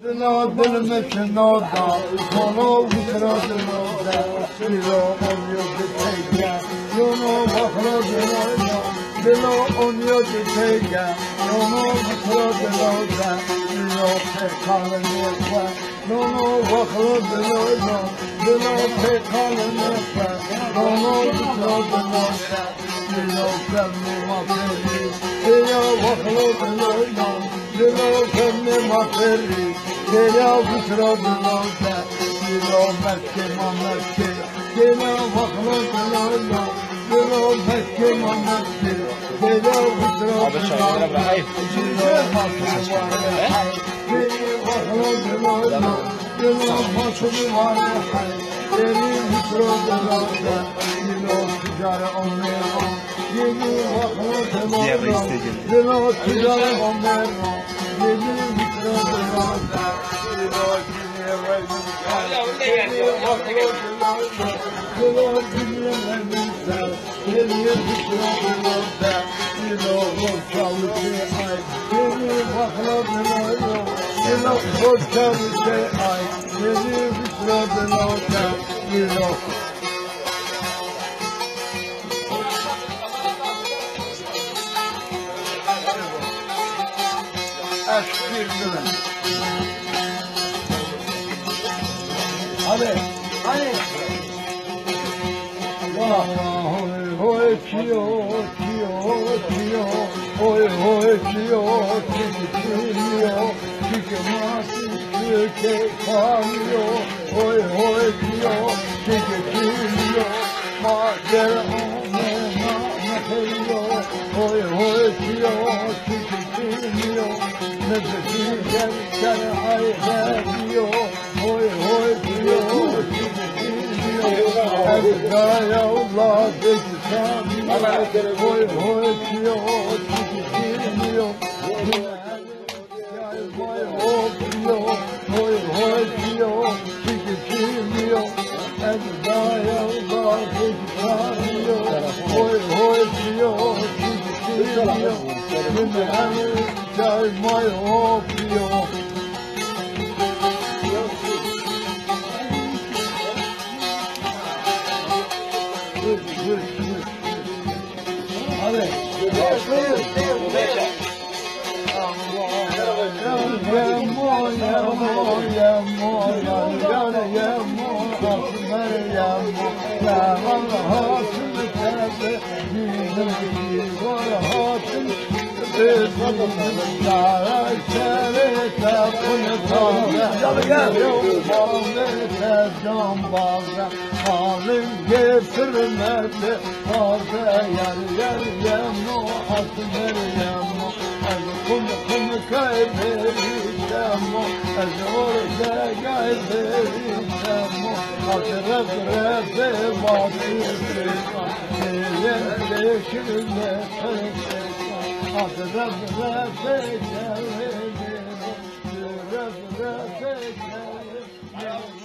دلا دل مشنادا کنو بکرا دلا دلا اونیو دیگه یونو بخرا دلا دلا اونیو دیگه یونو بکرا دلا دلا پکال نیفه یونو بخرا دلا دلا پکال نیفه یونو بکرا دلا دلا کمی مافری دلا بخرا دلا دلا کمی مافری دلا بکرا دلا دلا مکه مکه دلا بخرا دلا دلا مکه مکه دلا بکرا دلا دلا دلا ماسوی واره حی دلی بکرا دلا دلا تجار عمران دلی بخرا دلا دلا تجار عمران دلی بکرا دلا Hadi, hadi. Hoy çiyo, çiyo, çiyo. Hoy çiyo, çiyo, çıkmazı çike kalıyor. Hoy çiyo, çiyo, macer olmaya nakıyor. Hoy çiyo, çiyo, nefesi gel ayrılıyor. Hoy çiyo, ya Allah beksan hoy çiyo çiyo hoy çiyo çiyo evda ya Allah beksan hoy çiyo çiyo çay may hopiyo Hadi. Halim getirmedi Ağzı yer yemo Asmer yemo Az kum kaybedeceğim Az orada kaybedeceğim Az rebe vakıfına Diyen leşirle Az rebe geldim Rebe geldim